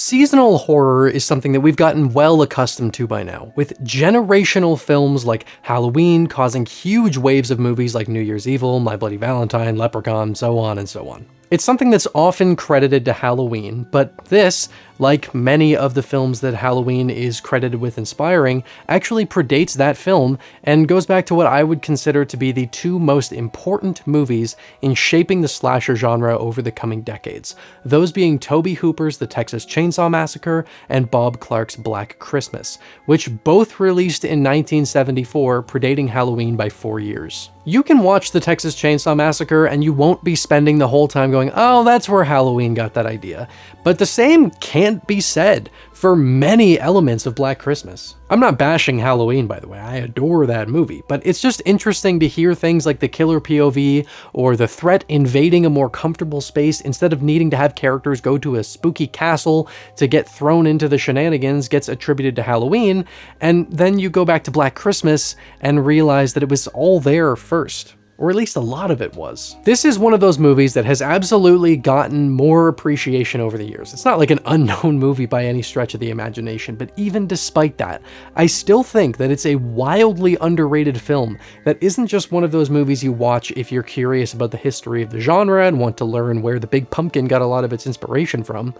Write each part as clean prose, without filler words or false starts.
Seasonal horror is something that we've gotten well accustomed to by now, with generational films like Halloween causing huge waves of movies like New Year's Evil, My Bloody Valentine, Leprechaun, so on and so on. It's something that's often credited to Halloween, but this, like many of the films that Halloween is credited with inspiring, actually predates that film and goes back to what I would consider to be the two most important movies in shaping the slasher genre over the coming decades, those being Tobe Hooper's The Texas Chainsaw Massacre and Bob Clark's Black Christmas, which both released in 1974, predating Halloween by 4 years. You can watch The Texas Chainsaw Massacre and you won't be spending the whole time going, oh, that's where Halloween got that idea. But the same can't be said for many elements of Black Christmas. I'm not bashing Halloween, by the way, I adore that movie, but it's just interesting to hear things like the killer POV or the threat invading a more comfortable space instead of needing to have characters go to a spooky castle to get thrown into the shenanigans gets attributed to Halloween, and then you go back to Black Christmas and realize that it was all there first. Or at least a lot of it was. This is one of those movies that has absolutely gotten more appreciation over the years. It's not like an unknown movie by any stretch of the imagination, but even despite that, I still think that it's a wildly underrated film that isn't just one of those movies you watch if you're curious about the history of the genre and want to learn where the Big Pumpkin got a lot of its inspiration from.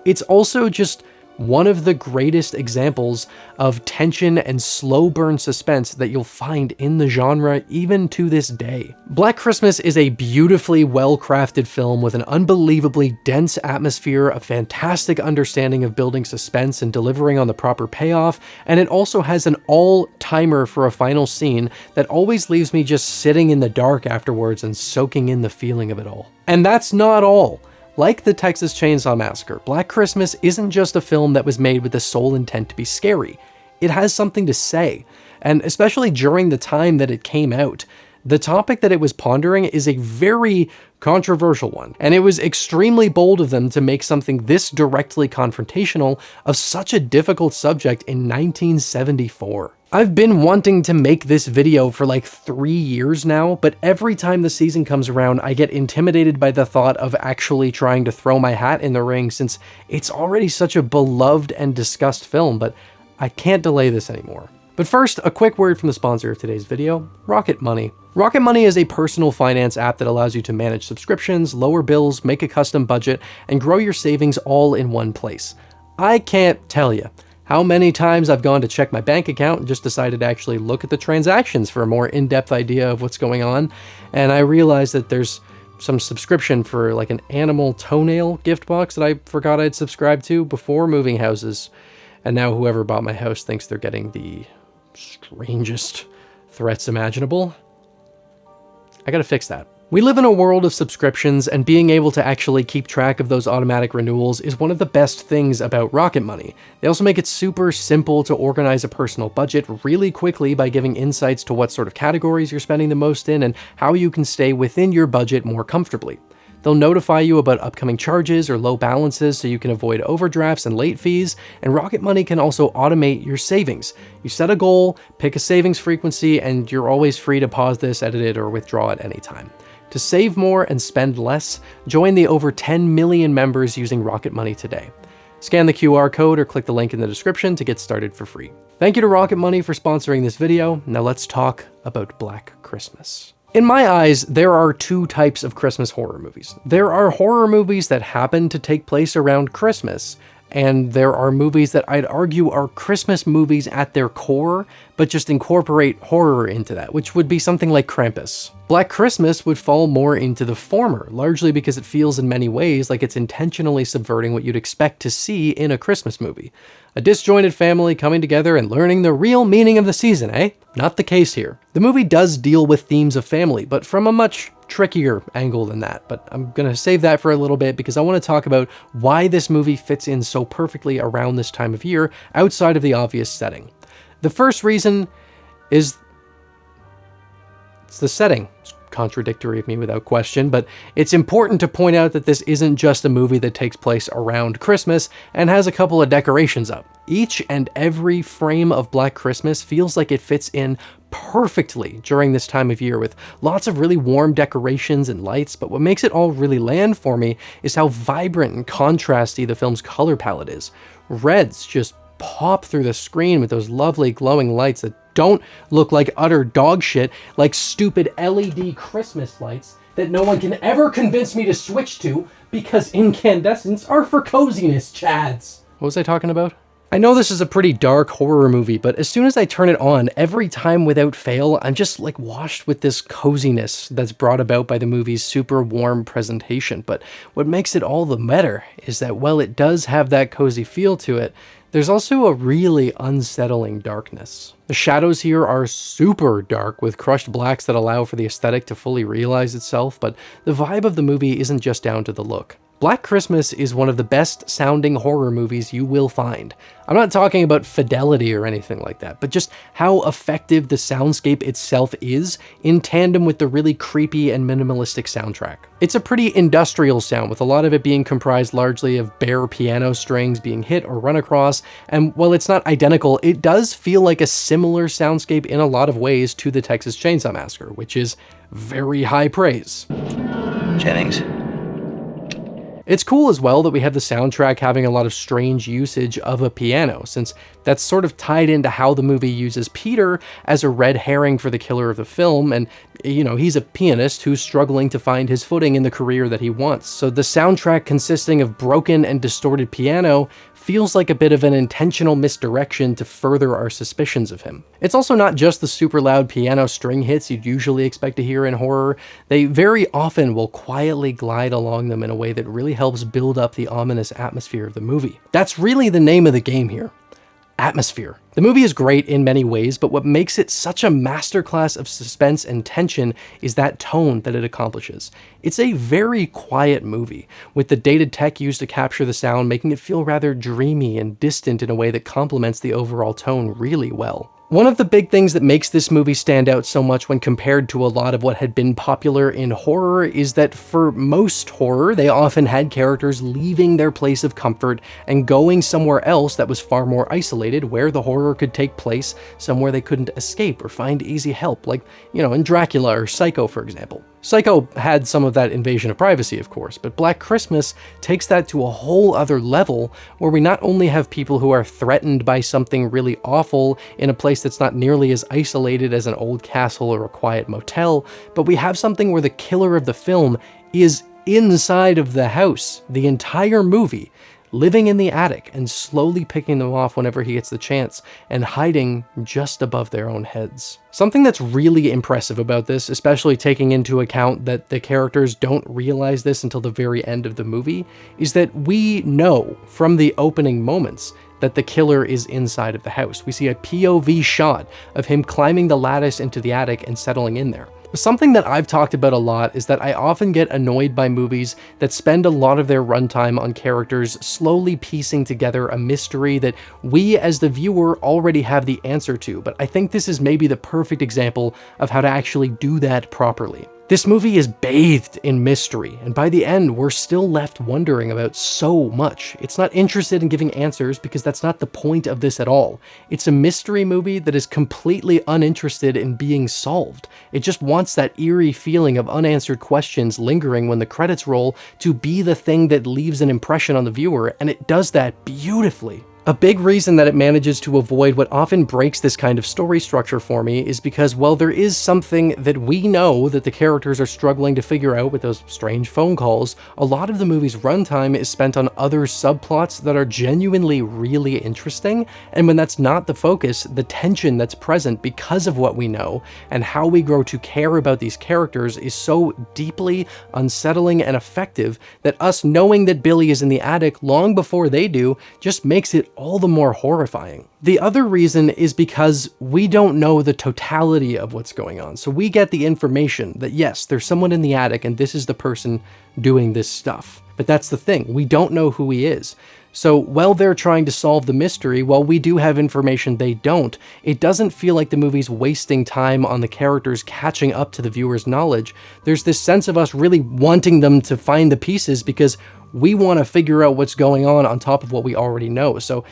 It's also just one of the greatest examples of tension and slow burn suspense that you'll find in the genre even to this day. Black Christmas is a beautifully well-crafted film with an unbelievably dense atmosphere, a fantastic understanding of building suspense and delivering on the proper payoff, and it also has an all-timer for a final scene that always leaves me just sitting in the dark afterwards and soaking in the feeling of it all. And that's not all. Like The Texas Chainsaw Massacre, Black Christmas isn't just a film that was made with the sole intent to be scary. It has something to say, and especially during the time that it came out, the topic that it was pondering is a very controversial one, and it was extremely bold of them to make something this directly confrontational of such a difficult subject in 1974. I've been wanting to make this video for like 3 years now, but every time the season comes around, I get intimidated by the thought of actually trying to throw my hat in the ring since it's already such a beloved and discussed film, but I can't delay this anymore. But first, a quick word from the sponsor of today's video, Rocket Money. Rocket Money is a personal finance app that allows you to manage subscriptions, lower bills, make a custom budget, and grow your savings all in one place. I can't tell you how many times I've gone to check my bank account and just decided to actually look at the transactions for a more in-depth idea of what's going on, and I realized that there's some subscription for like an animal toenail gift box that I forgot I'd subscribed to before moving houses, and now whoever bought my house thinks they're getting the strangest threats imaginable. I gotta fix that. We live in a world of subscriptions, and being able to actually keep track of those automatic renewals is one of the best things about Rocket Money. They also make it super simple to organize a personal budget really quickly by giving insights to what sort of categories you're spending the most in and how you can stay within your budget more comfortably. They'll notify you about upcoming charges or low balances so you can avoid overdrafts and late fees, and Rocket Money can also automate your savings. You set a goal, pick a savings frequency, and you're always free to pause this, edit it, or withdraw at any time. To save more and spend less, join the over 10 million members using Rocket Money today. Scan the QR code or click the link in the description to get started for free. Thank you to Rocket Money for sponsoring this video. Now let's talk about Black Christmas. In my eyes, there are two types of Christmas horror movies. There are horror movies that happen to take place around Christmas, and there are movies that I'd argue are Christmas movies at their core, but just incorporate horror into that, which would be something like Krampus. Black Christmas would fall more into the former, largely because it feels in many ways like it's intentionally subverting what you'd expect to see in a Christmas movie. A disjointed family coming together and learning the real meaning of the season, eh? Not the case here. The movie does deal with themes of family, but from a much trickier angle than that, but I'm gonna save that for a little bit because I want to talk about why this movie fits in so perfectly around this time of year outside of the obvious setting. The first reason is it's the setting. It's contradictory of me without question, but it's important to point out that this isn't just a movie that takes place around Christmas and has a couple of decorations up. Each and every frame of Black Christmas feels like it fits in perfectly during this time of year with lots of really warm decorations and lights, but what makes it all really land for me is how vibrant and contrasty the film's color palette is. Reds just pop through the screen with those lovely glowing lights that don't look like utter dog shit, like stupid LED Christmas lights that no one can ever convince me to switch to because incandescents are for coziness, chads. What was I talking about? I know this is a pretty dark horror movie, but as soon as I turn it on, every time without fail, I'm just like washed with this coziness that's brought about by the movie's super warm presentation. But what makes it all the better is that while it does have that cozy feel to it, there's also a really unsettling darkness. The shadows here are super dark with crushed blacks that allow for the aesthetic to fully realize itself, but the vibe of the movie isn't just down to the look. Black Christmas is one of the best sounding horror movies you will find. I'm not talking about fidelity or anything like that, but just how effective the soundscape itself is in tandem with the really creepy and minimalistic soundtrack. It's a pretty industrial sound, with a lot of it being comprised largely of bare piano strings being hit or run across, and while it's not identical, it does feel like a similar soundscape in a lot of ways to the Texas Chainsaw Massacre, which is very high praise. Jennings. It's cool as well that we have the soundtrack having a lot of strange usage of a piano, since that's sort of tied into how the movie uses Peter as a red herring for the killer of the film, and he's a pianist who's struggling to find his footing in the career that he wants. So the soundtrack consisting of broken and distorted piano feels like a bit of an intentional misdirection to further our suspicions of him. It's also not just the super loud piano string hits you'd usually expect to hear in horror. They very often will quietly glide along them in a way that really helps build up the ominous atmosphere of the movie. That's really the name of the game here. Atmosphere. The movie is great in many ways, but what makes it such a masterclass of suspense and tension is that tone that it accomplishes. It's a very quiet movie, with the dated tech used to capture the sound making it feel rather dreamy and distant in a way that complements the overall tone really well. One of the big things that makes this movie stand out so much when compared to a lot of what had been popular in horror is that for most horror, they often had characters leaving their place of comfort and going somewhere else that was far more isolated, where the horror could take place, somewhere they couldn't escape or find easy help, like, in Dracula or Psycho, for example. Psycho had some of that invasion of privacy, of course, but Black Christmas takes that to a whole other level, where we not only have people who are threatened by something really awful in a place that's not nearly as isolated as an old castle or a quiet motel, but we have something where the killer of the film is inside of the house the entire movie, living in the attic and slowly picking them off whenever he gets the chance, and hiding just above their own heads. Something that's really impressive about this, especially taking into account that the characters don't realize this until the very end of the movie, is that we know from the opening moments that the killer is inside of the house. We see a POV shot of him climbing the lattice into the attic and settling in there. Something that I've talked about a lot is that I often get annoyed by movies that spend a lot of their runtime on characters slowly piecing together a mystery that we as the viewer already have the answer to, but I think this is maybe the perfect example of how to actually do that properly. This movie is bathed in mystery, and by the end, we're still left wondering about so much. It's not interested in giving answers because that's not the point of this at all. It's a mystery movie that is completely uninterested in being solved. It just wants that eerie feeling of unanswered questions lingering when the credits roll to be the thing that leaves an impression on the viewer, and it does that beautifully. A big reason that it manages to avoid what often breaks this kind of story structure for me is because, while there is something that we know that the characters are struggling to figure out with those strange phone calls, a lot of the movie's runtime is spent on other subplots that are genuinely really interesting, and when that's not the focus, the tension that's present because of what we know and how we grow to care about these characters is so deeply unsettling and effective that us knowing that Billy is in the attic long before they do just makes it all the more horrifying. The other reason is because we don't know the totality of what's going on. So we get the information that yes, there's someone in the attic and this is the person doing this stuff. But that's the thing, we don't know who he is. So while they're trying to solve the mystery, while we do have information they don't, it doesn't feel like the movie's wasting time on the characters catching up to the viewer's knowledge. There's this sense of us really wanting them to find the pieces because we want to figure out what's going on top of what we already know. So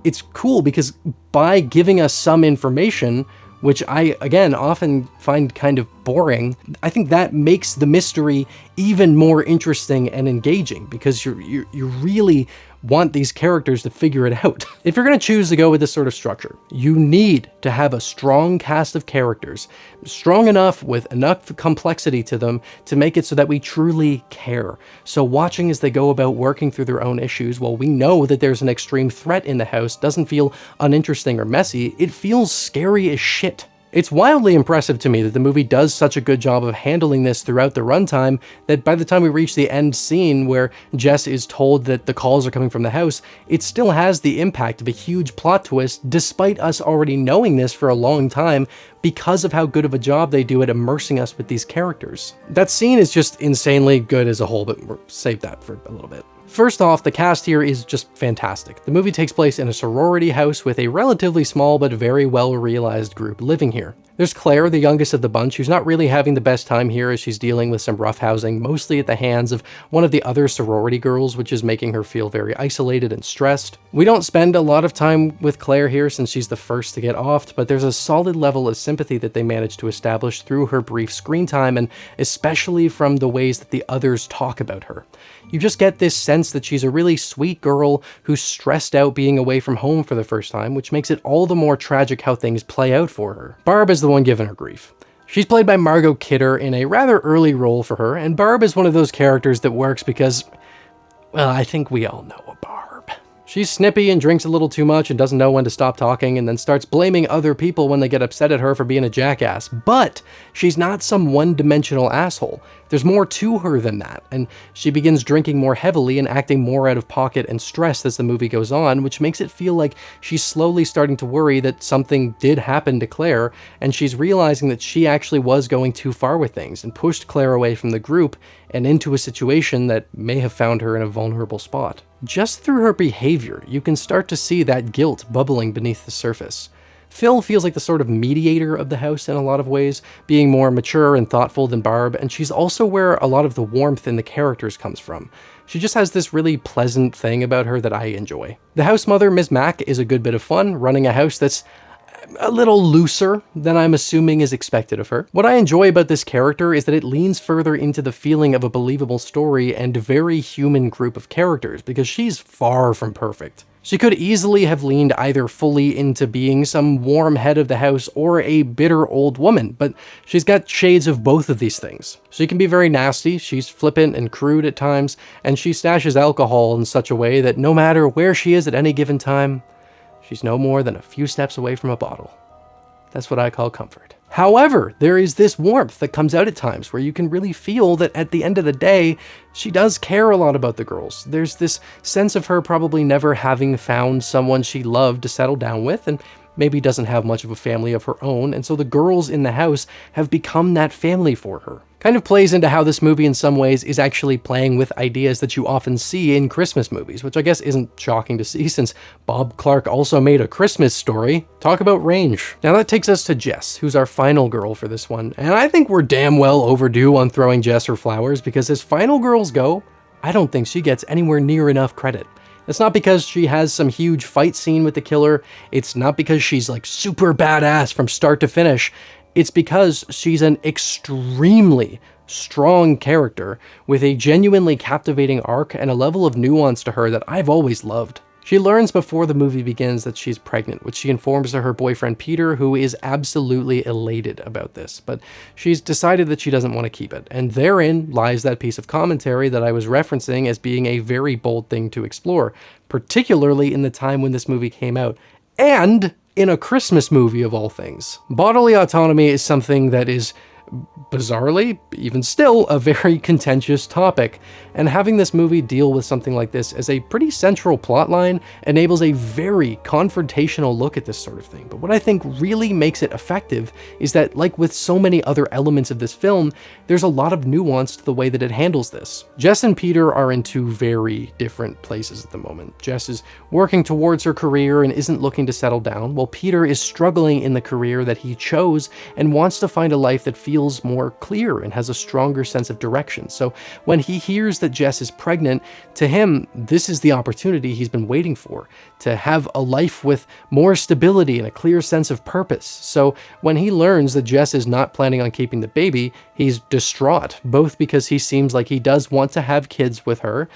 it's cool because by giving us some information, which I, again, often find kind of boring, I think that makes the mystery even more interesting and engaging because you really want these characters to figure it out. If you're going to choose to go with this sort of structure, you need to have a strong cast of characters, strong enough with enough complexity to them to make it so that we truly care. So watching as they go about working through their own issues, while we know that there's an extreme threat in the house, doesn't feel uninteresting or messy, it feels scary as shit. It's wildly impressive to me that the movie does such a good job of handling this throughout the runtime that by the time we reach the end scene where Jess is told that the calls are coming from the house, it still has the impact of a huge plot twist despite us already knowing this for a long time because of how good of a job they do at immersing us with these characters. That scene is just insanely good as a whole, but we'll save that for a little bit. First off, the cast here is just fantastic. The movie takes place in a sorority house with a relatively small but very well realized group living here. There's Claire, the youngest of the bunch, who's not really having the best time here as she's dealing with some roughhousing, mostly at the hands of one of the other sorority girls, which is making her feel very isolated and stressed. We don't spend a lot of time with Claire here since she's the first to get offed, but there's a solid level of sympathy that they managed to establish through her brief screen time, and especially from the ways that the others talk about her. You just get this sense that she's a really sweet girl who's stressed out being away from home for the first time, which makes it all the more tragic how things play out for her. Barb is the one giving her grief. She's played by Margot Kidder in a rather early role for her, and Barb is one of those characters that works because, well, I think we all know a Barb. She's snippy and drinks a little too much and doesn't know when to stop talking and then starts blaming other people when they get upset at her for being a jackass. But she's not some one-dimensional asshole. There's more to her than that, and she begins drinking more heavily and acting more out of pocket and stressed as the movie goes on, which makes it feel like she's slowly starting to worry that something did happen to Claire, and she's realizing that she actually was going too far with things and pushed Claire away from the group and into a situation that may have found her in a vulnerable spot. Just through her behavior, you can start to see that guilt bubbling beneath the surface. Phil feels like the sort of mediator of the house in a lot of ways, being more mature and thoughtful than Barb, and she's also where a lot of the warmth in the characters comes from. She just has this really pleasant thing about her that I enjoy. The house mother, Ms. Mack, is a good bit of fun, running a house that's a little looser than I'm assuming is expected of her. What I enjoy about this character is that it leans further into the feeling of a believable story and very human group of characters, because she's far from perfect. She could easily have leaned either fully into being some warm head of the house or a bitter old woman, but she's got shades of both of these things. She can be very nasty, she's flippant and crude at times, and she stashes alcohol in such a way that no matter where she is at any given time, she's no more than a few steps away from a bottle. That's what I call comfort. However, there is this warmth that comes out at times where you can really feel that at the end of the day, she does care a lot about the girls. There's this sense of her probably never having found someone she loved to settle down with, and maybe doesn't have much of a family of her own, and so the girls in the house have become that family for her. Kind of plays into how this movie in some ways is actually playing with ideas that you often see in Christmas movies, which I guess isn't shocking to see since Bob Clark also made A Christmas Story. Talk about range. Now that takes us to Jess, who's our final girl for this one, and I think we're damn well overdue on throwing Jess her flowers, because as final girls go, I don't think she gets anywhere near enough credit. It's not because she has some huge fight scene with the killer, it's not because she's like super badass from start to finish, it's because she's an extremely strong character with a genuinely captivating arc and a level of nuance to her that I've always loved. She learns before the movie begins that she's pregnant, which she informs to her boyfriend Peter, who is absolutely elated about this, but she's decided that she doesn't want to keep it, and therein lies that piece of commentary that I was referencing as being a very bold thing to explore, particularly in the time when this movie came out, and in a Christmas movie of all things. Bodily autonomy is something that is bizarrely, even still, a very contentious topic. And having this movie deal with something like this as a pretty central plotline enables a very confrontational look at this sort of thing. But what I think really makes it effective is that, like with so many other elements of this film, there's a lot of nuance to the way that it handles this. Jess and Peter are in two very different places at the moment. Jess is working towards her career and isn't looking to settle down, while Peter is struggling in the career that he chose and wants to find a life that feels more clear and has a stronger sense of direction. So when he hears that Jess is pregnant, to him, this is the opportunity he's been waiting for, to have a life with more stability and a clear sense of purpose. So when he learns that Jess is not planning on keeping the baby, he's distraught, both because he seems like he does want to have kids with her,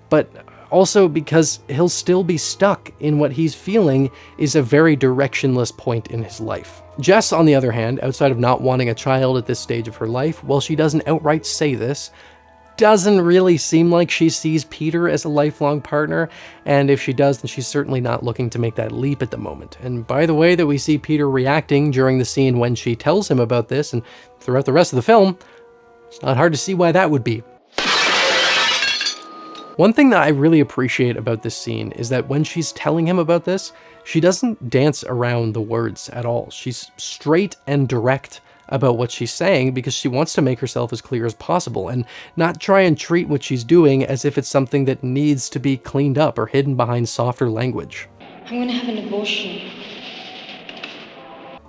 but also because he'll still be stuck in what he's feeling is a very directionless point in his life. Jess, on the other hand, outside of not wanting a child at this stage of her life, while she doesn't outright say this, doesn't really seem like she sees Peter as a lifelong partner, and if she does, then she's certainly not looking to make that leap at the moment. And by the way that we see Peter reacting during the scene when she tells him about this, and throughout the rest of the film, it's not hard to see why that would be. One thing that I really appreciate about this scene is that when she's telling him about this, she doesn't dance around the words at all. She's straight and direct about what she's saying because she wants to make herself as clear as possible and not try and treat what she's doing as if it's something that needs to be cleaned up or hidden behind softer language. I'm gonna have an abortion.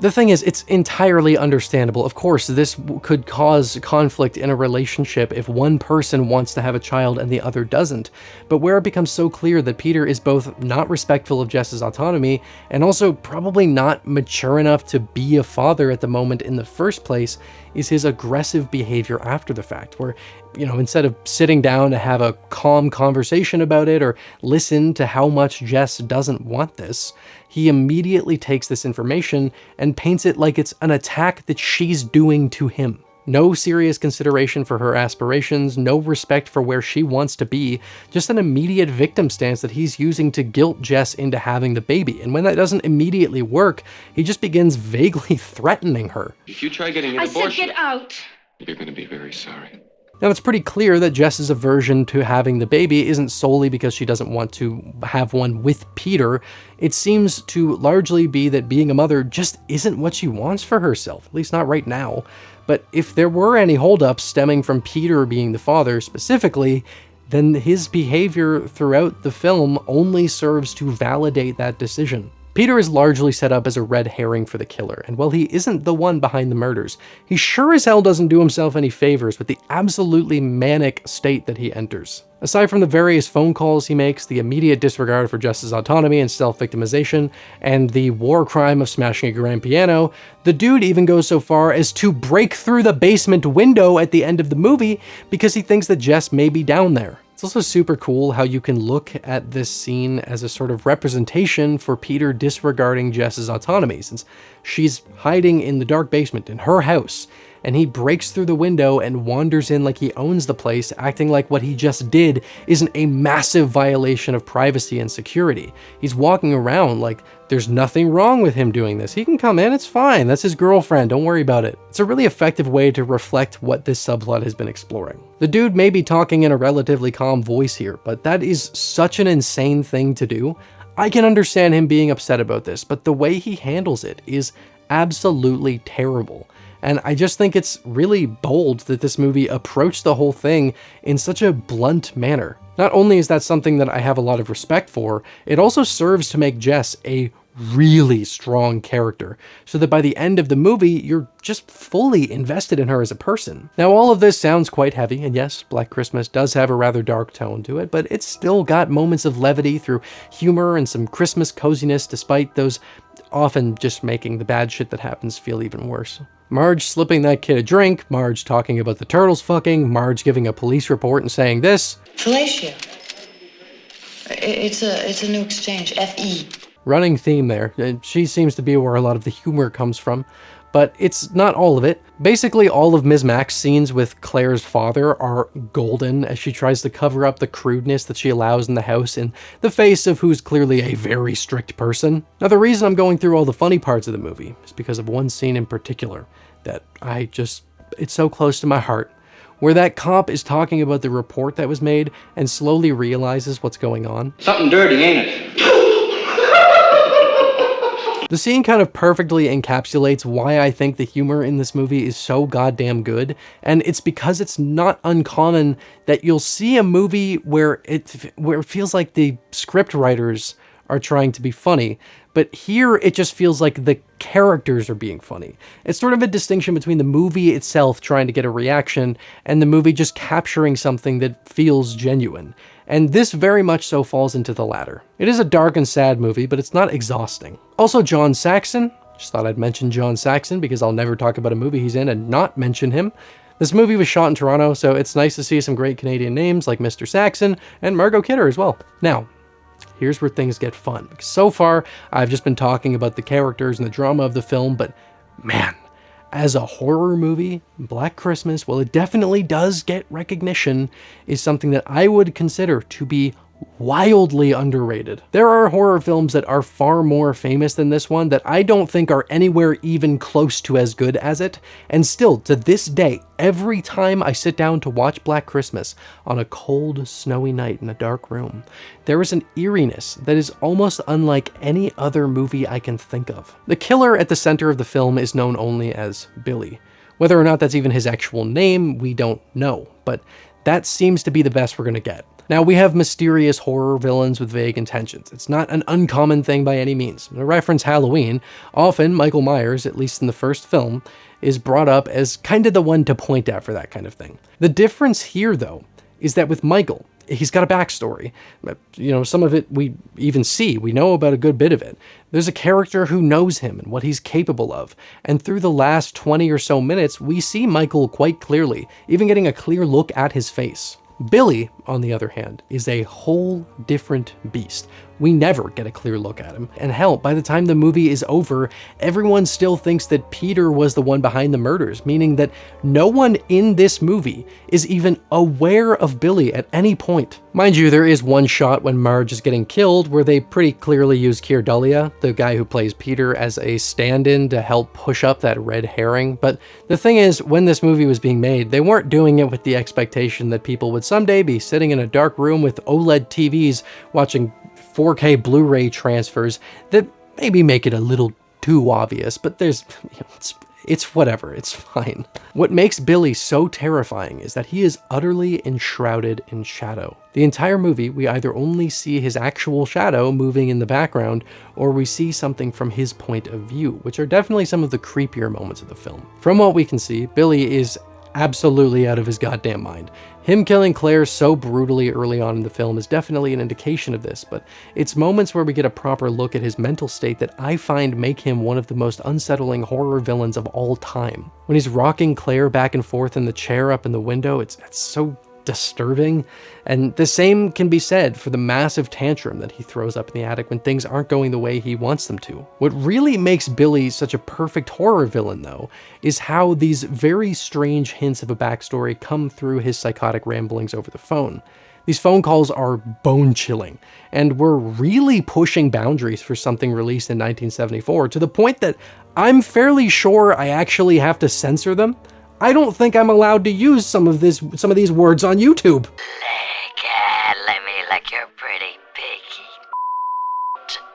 The thing is, it's entirely understandable. Of course, this could cause conflict in a relationship if one person wants to have a child and the other doesn't. But where it becomes so clear that Peter is both not respectful of Jess's autonomy and also probably not mature enough to be a father at the moment in the first place is his aggressive behavior after the fact, where, instead of sitting down to have a calm conversation about it or listen to how much Jess doesn't want this, he immediately takes this information and paints it like it's an attack that she's doing to him. No serious consideration for her aspirations, no respect for where she wants to be, just an immediate victim stance that he's using to guilt Jess into having the baby. And when that doesn't immediately work, he just begins vaguely threatening her. If you try getting an abortion, I said get out! You're gonna be very sorry. Now, it's pretty clear that Jess's aversion to having the baby isn't solely because she doesn't want to have one with Peter. It seems to largely be that being a mother just isn't what she wants for herself, at least not right now. But if there were any holdups stemming from Peter being the father specifically, then his behavior throughout the film only serves to validate that decision. Peter is largely set up as a red herring for the killer, and while he isn't the one behind the murders, he sure as hell doesn't do himself any favors with the absolutely manic state that he enters. Aside from the various phone calls he makes, the immediate disregard for Jess's autonomy and self-victimization, and the war crime of smashing a grand piano, the dude even goes so far as to break through the basement window at the end of the movie because he thinks that Jess may be down there. It's also super cool how you can look at this scene as a sort of representation for Peter disregarding Jess's autonomy, since she's hiding in the dark basement in her house, and he breaks through the window and wanders in like he owns the place, acting like what he just did isn't a massive violation of privacy and security. He's walking around like there's nothing wrong with him doing this. He can come in, it's fine. That's his girlfriend, don't worry about it. It's a really effective way to reflect what this subplot has been exploring. The dude may be talking in a relatively calm voice here, but that is such an insane thing to do. I can understand him being upset about this, but the way he handles it is absolutely terrible. And I just think it's really bold that this movie approached the whole thing in such a blunt manner. Not only is that something that I have a lot of respect for, it also serves to make Jess a really strong character, so that by the end of the movie, you're just fully invested in her as a person. Now, all of this sounds quite heavy, and yes, Black Christmas does have a rather dark tone to it, but it's still got moments of levity through humor and some Christmas coziness, despite those often just making the bad shit that happens feel even worse. Marge slipping that kid a drink, Marge talking about the turtles fucking, Marge giving a police report and saying this. Fellatio. It's a new exchange, F-E. Running theme there. She seems to be where a lot of the humor comes from, but it's not all of it. Basically, all of Ms. Mack's scenes with Claire's father are golden as she tries to cover up the crudeness that she allows in the house in the face of who's clearly a very strict person. Now, the reason I'm going through all the funny parts of the movie is because of one scene in particular that I just it's so close to my heart, where that cop is talking about the report that was made and slowly realizes what's going on. Something dirty, ain't it? The scene kind of perfectly encapsulates why I think the humor in this movie is so goddamn good, and it's because it's not uncommon that you'll see a movie where it feels like the script writers are trying to be funny, but here it just feels like the characters are being funny. It's sort of a distinction between the movie itself trying to get a reaction and the movie just capturing something that feels genuine. And this very much so falls into the latter. It is a dark and sad movie, but it's not exhausting. Also, John Saxon. Just thought I'd mention John Saxon because I'll never talk about a movie he's in and not mention him. This movie was shot in Toronto, so it's nice to see some great Canadian names like Mr. Saxon and Margot Kidder as well. Now, here's where things get fun. So far, I've just been talking about the characters and the drama of the film, but man, as a horror movie, Black Christmas, well, it definitely does get recognition, is something that I would consider to be wildly underrated. There are horror films that are far more famous than this one that I don't think are anywhere even close to as good as it, and still, to this day, every time I sit down to watch Black Christmas on a cold, snowy night in a dark room, there is an eeriness that is almost unlike any other movie I can think of. The killer at the center of the film is known only as Billy. Whether or not that's even his actual name, we don't know, but that seems to be the best we're gonna get. Now, we have mysterious horror villains with vague intentions. It's not an uncommon thing by any means. To reference Halloween, often Michael Myers, at least in the first film, is brought up as kind of the one to point at for that kind of thing. The difference here, though, is that with Michael, he's got a backstory. You know, some of it we even see. We know about a good bit of it. There's a character who knows him and what he's capable of. And through the last 20 or so minutes, we see Michael quite clearly, even getting a clear look at his face. Billy, on the other hand, is a whole different beast. We never get a clear look at him. And hell, by the time the movie is over, everyone still thinks that Peter was the one behind the murders, meaning that no one in this movie is even aware of Billy at any point. Mind you, there is one shot when Marge is getting killed where they pretty clearly use Keir Dullea, the guy who plays Peter, as a stand-in to help push up that red herring. But the thing is, when this movie was being made, they weren't doing it with the expectation that people would someday be sitting in a dark room with OLED TVs watching 4K Blu-ray transfers that maybe make it a little too obvious, but there's, it's whatever, it's fine. What makes Billy so terrifying is that he is utterly enshrouded in shadow. The entire movie, we either only see his actual shadow moving in the background, or we see something from his point of view, which are definitely some of the creepier moments of the film. From what we can see, Billy is absolutely out of his goddamn mind. Him killing Claire so brutally early on in the film is definitely an indication of this, but it's moments where we get a proper look at his mental state that I find make him one of the most unsettling horror villains of all time. When he's rocking Claire back and forth in the chair up in the window, it's so disturbing. And the same can be said for the massive tantrum that he throws up in the attic when things aren't going the way he wants them to. What really makes Billy such a perfect horror villain, though, is how these very strange hints of a backstory come through his psychotic ramblings over the phone. These phone calls are bone-chilling, and we're really pushing boundaries for something released in 1974 to the point that I'm fairly sure I actually have to censor them. I don't think I'm allowed to use some of these words on YouTube. Let me lick your pretty piggy.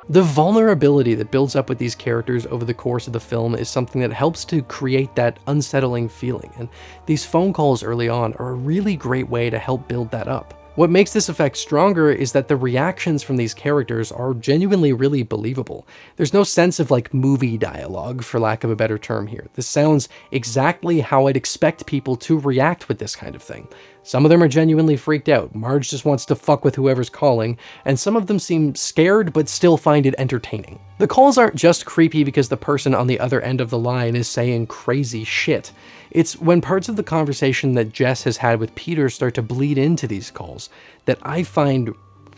The vulnerability that builds up with these characters over the course of the film is something that helps to create that unsettling feeling, and these phone calls early on are a really great way to help build that up. What makes this effect stronger is that the reactions from these characters are genuinely really believable. There's no sense of like movie dialogue, for lack of a better term here. This sounds exactly how I'd expect people to react with this kind of thing. Some of them are genuinely freaked out. Marge just wants to fuck with whoever's calling, and some of them seem scared but still find it entertaining. The calls aren't just creepy because the person on the other end of the line is saying crazy shit. It's when parts of the conversation that Jess has had with Peter start to bleed into these calls that I find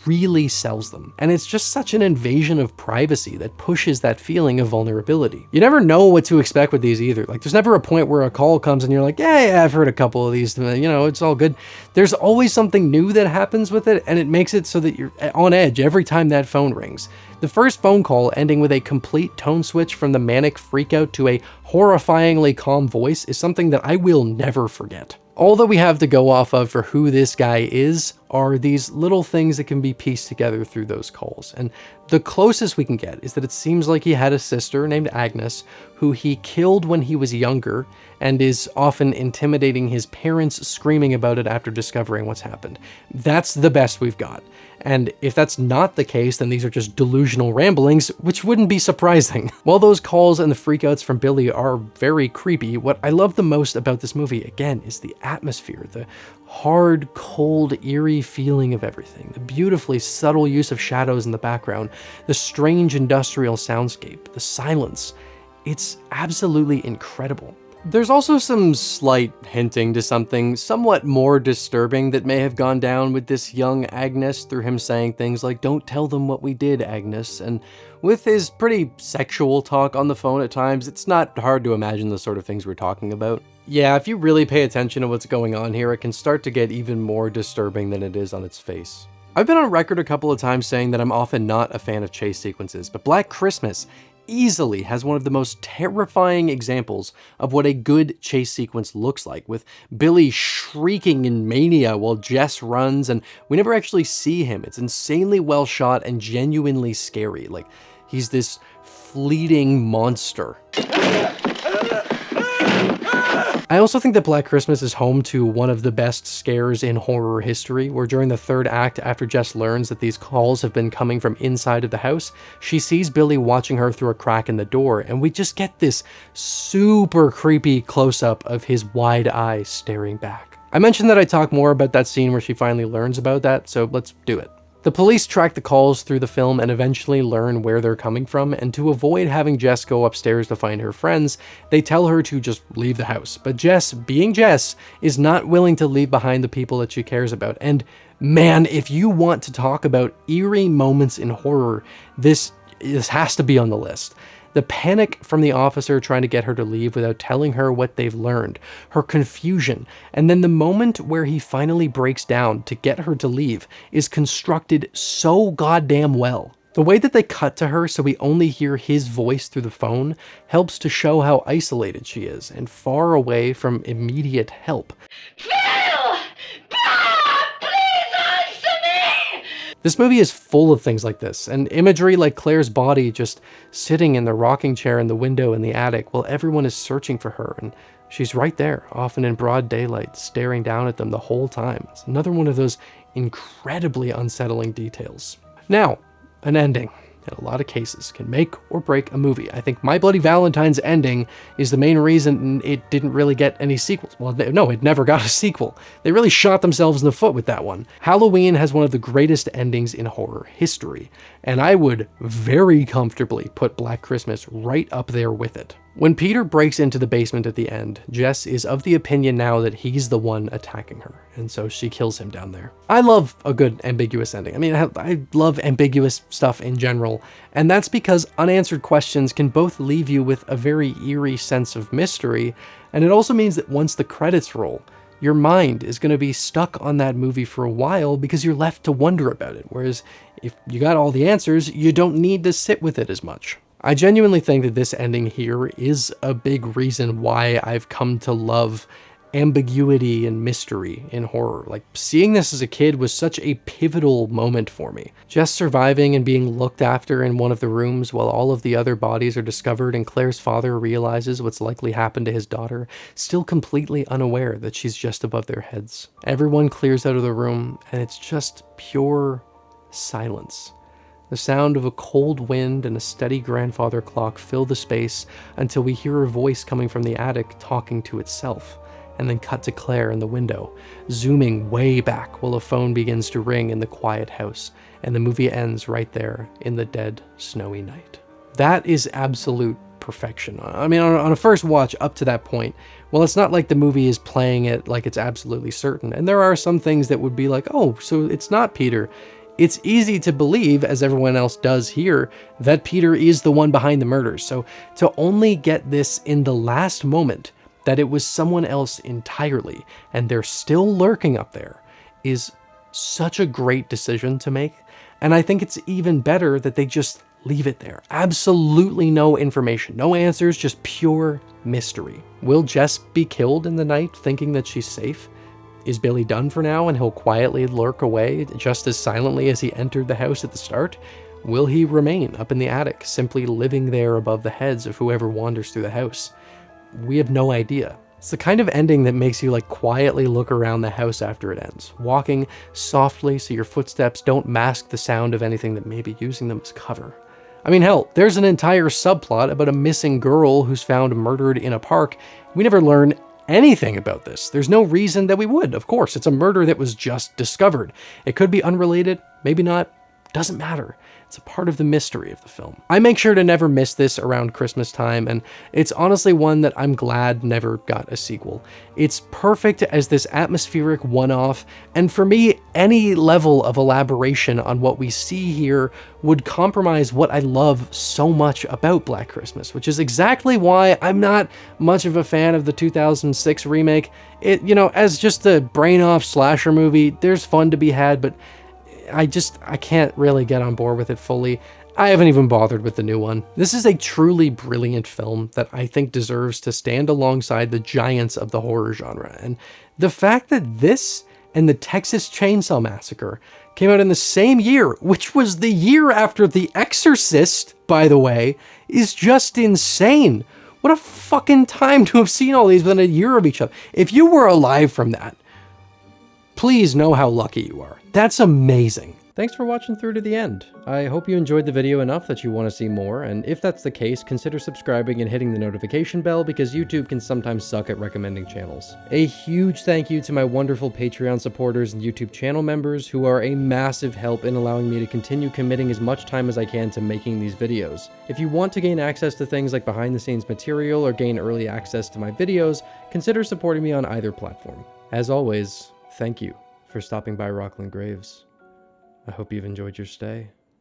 really sells them. And it's just such an invasion of privacy that pushes that feeling of vulnerability. You never know what to expect with these either. Like, there's never a point where a call comes and you're like, yeah, I've heard a couple of these, you know, it's all good. There's always something new that happens with it, and it makes it so that you're on edge every time that phone rings. The first phone call ending with a complete tone switch from the manic freakout to a horrifyingly calm voice is something that I will never forget. All that we have to go off of for who this guy is are these little things that can be pieced together through those calls. And the closest we can get is that it seems like he had a sister named Agnes who he killed when he was younger and is often intimidating his parents, screaming about it after discovering what's happened. That's the best we've got. And if that's not the case, then these are just delusional ramblings, which wouldn't be surprising. While those calls and the freakouts from Billy are very creepy, what I love the most about this movie, again, is the atmosphere, the hard, cold, eerie feeling of everything, the beautifully subtle use of shadows in the background, the strange industrial soundscape, the silence. It's absolutely incredible. There's also some slight hinting to something somewhat more disturbing that may have gone down with this young Agnes through him saying things like, "Don't tell them what we did, Agnes," and with his pretty sexual talk on the phone at times, it's not hard to imagine the sort of things we're talking about. Yeah, if you really pay attention to what's going on here, it can start to get even more disturbing than it is on its face. I've been on record a couple of times saying that I'm often not a fan of chase sequences, but Black Christmas easily has one of the most terrifying examples of what a good chase sequence looks like, with Billy shrieking in mania while Jess runs, and we never actually see him. It's insanely well shot and genuinely scary, like he's this fleeting monster. I also think that Black Christmas is home to one of the best scares in horror history, where during the third act, after Jess learns that these calls have been coming from inside of the house, she sees Billy watching her through a crack in the door, and we just get this super creepy close-up of his wide eyes staring back. I mentioned that I talk more about that scene where she finally learns about that, so let's do it. The police track the calls through the film and eventually learn where they're coming from, and to avoid having Jess go upstairs to find her friends, they tell her to just leave the house. But Jess, being Jess, is not willing to leave behind the people that she cares about. And man, if you want to talk about eerie moments in horror, this has to be on the list. The panic from the officer trying to get her to leave without telling her what they've learned, her confusion, and then the moment where he finally breaks down to get her to leave is constructed so goddamn well. The way that they cut to her so we only hear his voice through the phone helps to show how isolated she is and far away from immediate help. This movie is full of things like this, and imagery like Claire's body just sitting in the rocking chair in the window in the attic while everyone is searching for her, and she's right there, often in broad daylight, staring down at them the whole time. It's another one of those incredibly unsettling details. Now, an ending, in a lot of cases, can make or break a movie. I think My Bloody Valentine's ending is the main reason it didn't really get any sequels. Well, no, it never got a sequel. They really shot themselves in the foot with that one. Halloween has one of the greatest endings in horror history, and I would very comfortably put Black Christmas right up there with it. When Peter breaks into the basement at the end, Jess is of the opinion now that he's the one attacking her, and so she kills him down there. I love a good ambiguous ending. I mean, I love ambiguous stuff in general, and that's because unanswered questions can both leave you with a very eerie sense of mystery, and it also means that once the credits roll, your mind is going to be stuck on that movie for a while because you're left to wonder about it, whereas if you got all the answers, you don't need to sit with it as much. I genuinely think that this ending here is a big reason why I've come to love ambiguity and mystery in horror. Like, seeing this as a kid was such a pivotal moment for me. Just surviving and being looked after in one of the rooms while all of the other bodies are discovered and Claire's father realizes what's likely happened to his daughter, still completely unaware that she's just above their heads. Everyone clears out of the room and it's just pure silence. The sound of a cold wind and a steady grandfather clock fill the space until we hear a voice coming from the attic talking to itself, and then cut to Claire in the window, zooming way back while a phone begins to ring in the quiet house, and the movie ends right there in the dead, snowy night. That is absolute perfection. I mean, on a first watch up to that point, well, it's not like the movie is playing it like it's absolutely certain, and there are some things that would be like, oh, so it's not Peter. It's easy to believe, as everyone else does here, that Peter is the one behind the murders. So to only get this in the last moment, that it was someone else entirely, and they're still lurking up there, is such a great decision to make. And I think it's even better that they just Leave it there. Absolutely no information, no answers, just pure mystery. Will Jess be killed in the night thinking that she's safe? Is Billy done for now and he'll quietly lurk away just as silently as he entered the house at the start? Will he remain up in the attic, simply living there above the heads of whoever wanders through the house? We have no idea. It's the kind of ending that makes you like quietly look around the house after it ends, walking softly so your footsteps don't mask the sound of anything that may be using them as cover. I mean, hell, there's an entire subplot about a missing girl who's found murdered in a park. We never learn anything about this. There's no reason that we would. Of course, it's a murder that was just discovered. It could be unrelated, maybe not, doesn't matter. It's a part of the mystery of the film. I make sure to never miss this around Christmas time, and it's honestly one that I'm glad never got a sequel. It's perfect as this atmospheric one-off, and for me, any level of elaboration on what we see here would compromise what I love so much about Black Christmas, which is exactly why I'm not much of a fan of the 2006 remake. It, as just a brain-off slasher movie, there's fun to be had, but I can't really get on board with it fully. I haven't even bothered with the new one. This is a truly brilliant film that I think deserves to stand alongside the giants of the horror genre. And the fact that this and the Texas Chainsaw Massacre came out in the same year, which was the year after The Exorcist, by the way, is just insane. What a fucking time to have seen all these within a year of each other. If you were alive from that, please know how lucky you are. That's amazing. Thanks for watching through to the end. I hope you enjoyed the video enough that you want to see more, and if that's the case, consider subscribing and hitting the notification bell because YouTube can sometimes suck at recommending channels. A huge thank you to my wonderful Patreon supporters and YouTube channel members who are a massive help in allowing me to continue committing as much time as I can to making these videos. If you want to gain access to things like behind the scenes material or gain early access to my videos, consider supporting me on either platform. As always, thank you for stopping by Rocklin Graves. I hope you've enjoyed your stay.